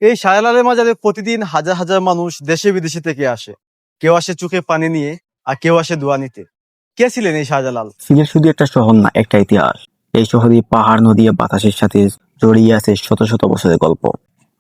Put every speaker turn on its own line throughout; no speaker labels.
এই শাহজালালের মাজারে প্রতিদিন হাজার হাজার মানুষ দেশে বিদেশে থেকে আসে। কেউ আসে চোখে পানি নিয়ে, আর কেউ আসে দোয়া নিতে। কে ছিলেন এই শাহজালাল?
সিলেট শুধু একটা শহর না, একটা ইতিহাস। এই শহরে পাহাড়, নদী আর বাতাসের সাথে জড়িয়ে আছে শত শত বছরের গল্প।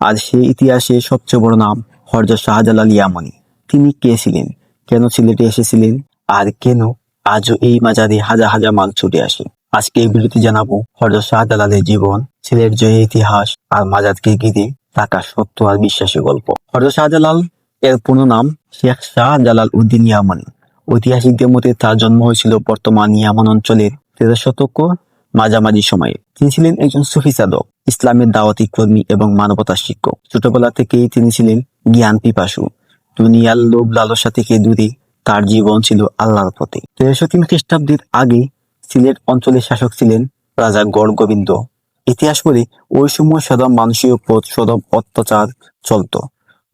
আর সেই ইতিহাসে সবচেয়ে বড় নাম হযরত শাহজালাল ইয়ামানী। তিনি কে ছিলেন, কেন সিলেটে এসেছিলেন, আর কেন আজও এই মাজারে হাজার হাজার মানুষ ছুটে আসে? আজকে এই ভিডিওতে জানাবো হযরত শাহজালালের জীবন, সিলেট জয়ের ইতিহাস আর মাজারকে ঘিরে থাকা সত্য আর বিশ্বাসী গল্প। হযরত শাহজালাল এর পূর্ণ নাম শেখ শাহজালাল উদ্দিন ইয়ামানী। ঐতিহাসিকদের মতে তার জন্ম হয়েছিল বর্তমান ইয়ামান অঞ্চলের 13 শতক মাঝামাঝি সময়ে। তিনি ছিলেন একজন সুফি সাধক, ইসলামের দাওয়াতি কর্মী এবং মানবতার শিক্ষক। ছোটবেলা থেকেই তিনি ছিলেন জ্ঞান পিপাসু। দুনিয়ার লোভ লালসা থেকে দূরে তার জীবন ছিল আল্লাহর পথে। 1303 খ্রিস্টাব্দের আগে সিলেট অঞ্চলের শাসক ছিলেন রাজা গড় গোবিন্দ। ইতিহাস বলে ওই সময় সাধারণ মানুষের উপর সদম অত্যাচার চলত।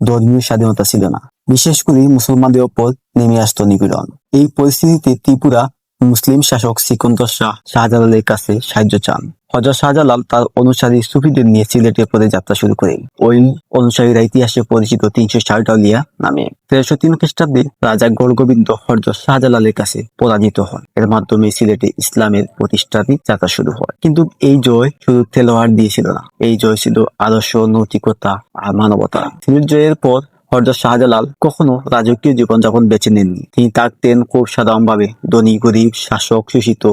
ধর্মীয় স্বাধীনতা ছিল না, বিশেষ করে মুসলমানদের উপর নেমে আসত নিপীড়ন। এই পরিস্থিতিতে ত্রিপুরা মুসলিম শাসক সিকন্দর শাহ শাহজালালের কাছে সাহায্য চান। হযরত শাহজালাল তার অনুসারী সুফিদের নিয়ে সিলেটের পথে যাত্রা শুরু করেন। ওই অনুসারীরা ইতিহাসে পরিচিত 300 শাহজালালিয়া নামে। 1303 খ্রিস্টাব্দে রাজা গড়গোবিন্দ হযরত শাহজালালের কাছে পরাজিত হন। এর মাধ্যমে সিলেটে ইসলামের প্রতিষ্ঠার যাত্রা শুরু হয়। কিন্তু এই জয় শুধু তেলোয়ার দিয়েছিল না, এই জয় ছিল আদর্শ, নৈতিকতা আর মানবতা। সিলেট জয়ের পর হযরত শাহজালাল কখনো রাজকীয় জীবনযাপন বেছে নেননি। তিনি থাকতেন খুব সাধারণভাবে। ধনী গরিব, শাসক শোষিত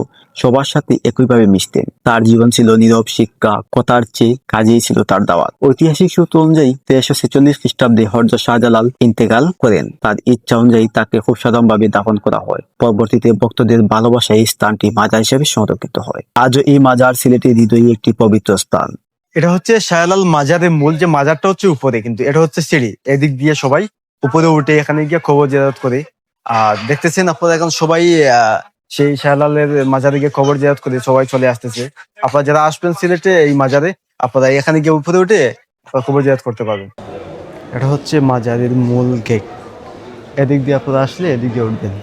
সবার সাথে একইভাবে মিশতেন। তার জীবন ছিল নীরব শিক্ষা, কথার চেয়ে কাজেই ছিল তার দাওয়াত। ঐতিহাসিক সূত্র অনুযায়ী 1346 খ্রিস্টাব্দে হযরত শাহজালাল ইন্তেকাল করেন। তার ইচ্ছা অনুযায়ী তাকে খুব সাধারণভাবে দাফন করা হয়। পরবর্তীতে ভক্তদের ভালোবাসায় এই স্থানটি মাজার হিসেবে সংরক্ষিত হয়। আজও এই মাজার সিলেটের হৃদয়ে একটি পবিত্র স্থান।
এটা হচ্ছে শাহজালাল মাজারের মূল যে মাজারটা হচ্ছে উপরে, কিন্তু এটা হচ্ছে সিঁড়ি। এদিক দিয়ে সবাই উপরে উঠে এখানে গিয়ে কবর জিয়ারত করে। আর দেখতেছেন আপনারা এখন সবাই সেই শাহজালালের মাজারে গিয়ে কবর জিয়ারত করে সবাই চলে আসতেছে। আপনারা যারা আসবেন সিলেটে এই মাজারে, আপনারা এখানে গিয়ে উপরে উঠে আপনারা কবর জিয়ারত করতে পারবেন। এটা হচ্ছে মাজারের মূল গেট। এদিক দিয়ে আপনারা আসলে এদিক দিয়ে উঠবেন।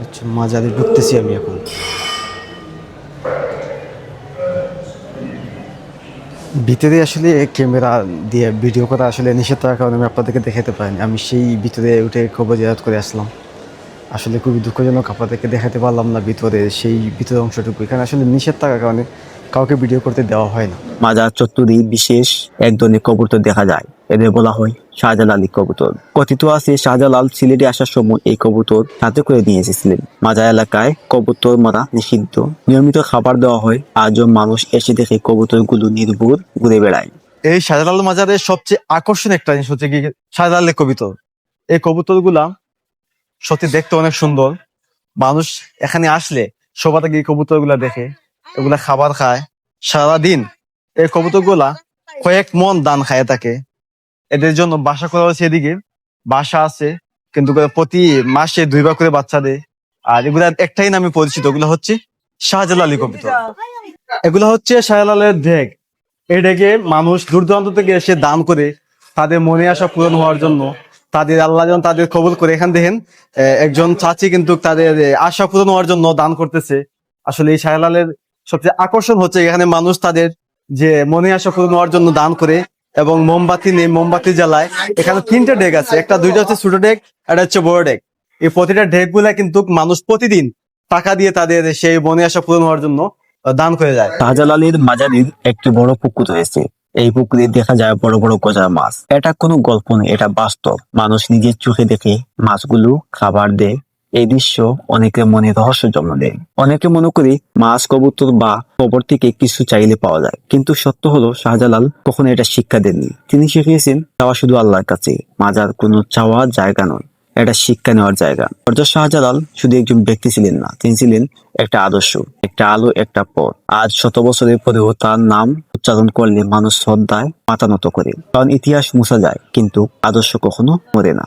আচ্ছা, মাজারে ঢুকতেছি আমি এখন। ভিতরে আসলে ক্যামেরা দিয়ে ভিডিও করা আসলে নিষেধ থাকার কারণে আমি আপনাদেরকে দেখাতে পারিনি। আমি সেই ভিতরে উঠে কবর জিয়ারত করে আসলাম। আসলে খুবই দুঃখজনক, আপনাদেরকে দেখাতে পারলাম না ভিতরে সেই ভিতরের অংশটুকু। এখানে আসলে নিষেধ থাকার কারণে কাউকে ভিডিও করতে দেওয়া হয় না।
মাজার চত্বরে বিশেষ এক ধরনের কবুতর দেখা যায়, এদের বলা হয় শাহজালালি কবুতর। কথিত আছে শাহজালাল সিলেটে আসার সময় এই কবুতর সাথে করে নিয়ে এসেছিলেন। মাজার এলাকায় কবুতর মারা নিষিদ্ধ, নিয়মিত খাবার দেওয়া হয়। আজও মানুষ এসে দেখে কবুতর গুলো নির্ভুল ঘুরে বেড়ায়।
এই শাহজালাল মাজারের সবচেয়ে আকর্ষণীয় একটা জিনিস হচ্ছে কি শাহজালালের কবুতর। এই কবুতর গুলা সত্যি দেখতে অনেক সুন্দর। মানুষ এখানে আসলে সবার আগে এই কবুতর গুলা দেখে, এগুলা খাবার খায় সারাদিন। এই কবুতর গুলা কয়েক মন ধান খায় থাকে। এদের জন্য বাসা করা হয়েছে, এদিকে বাসা আছে, কিন্তু প্রতি মাসে 2 বার করে বাচ্চা দেয়। আর এগুলা একটাই নামে পরিচিত, এগুলো হচ্ছে শাহজালালি কবুতর। এগুলো হচ্ছে শাহজালালের ঢেক। এই ঢেকে মানুষ দূর দূরান্ত থেকে এসে দান করে তাদের মনে আশা পূরণ হওয়ার জন্য। তাদের আল্লাহ যেন তাদের কবুল করে। এখান দেখেন একজন চাচি কিন্তু তাদের আশা পূরণ হওয়ার জন্য দান করতেছে। আসলে এই শাহজালালের সবচেয়ে আকর্ষণ হচ্ছে এখানে মানুষ তাদের যে মনে আশা পূরণ হওয়ার জন্য দান করে এবং মোমবাতি নিয়ে মোমবাতি জ্বালায়। এখানে 3টে ডেক আছে, একটা দুইটা হচ্ছে ছোট ডেক, একটা হচ্ছে বড় ডেক। এই প্রতিটা ডেক গুলা কিন্তু মানুষ প্রতিদিন টাকা দিয়ে তাদের সেই মনে আশা পূরণ হওয়ার জন্য দান করে যায়।
শাহজালালের মাজারের একটি বড় পুকুর রয়েছে। এই পুকুরে দেখা যায় বড় বড় গজার মাছ। এটা কোনো গল্প নয়, এটা বাস্তব। মানুষ নিজের চোখে দেখে মাছগুলো খাবার দেয়। এই দৃশ্য অনেকের মনে রহস্য জন্ম দেয়। অনেকে মনে করে মাছ কবুতর বা কবর থেকে কিছু চাইলে পাওয়া যায়, কিন্তু সত্য হলো শাহজালাল কখনো এটা শিক্ষা দেননি। তিনি শিখিয়েছেন চাওয়া শুধু আল্লাহর কাছে। মাজার কোনো চাওয়ার জায়গা নয়, এটা শিক্ষা নেওয়ার জায়গা। হযরত শাহজালাল শুধু একজন ব্যক্তি ছিলেন না, তিনি ছিলেন একটা আদর্শ, একটা আলো, একটা পথ। আজ শত বছরের পরেও তার নাম উচ্চারণ করলে মানুষ শ্রদ্ধায় মাথা নত করে। কারণ ইতিহাস মুছা যায়, কিন্তু আদর্শ কখনো মরে না।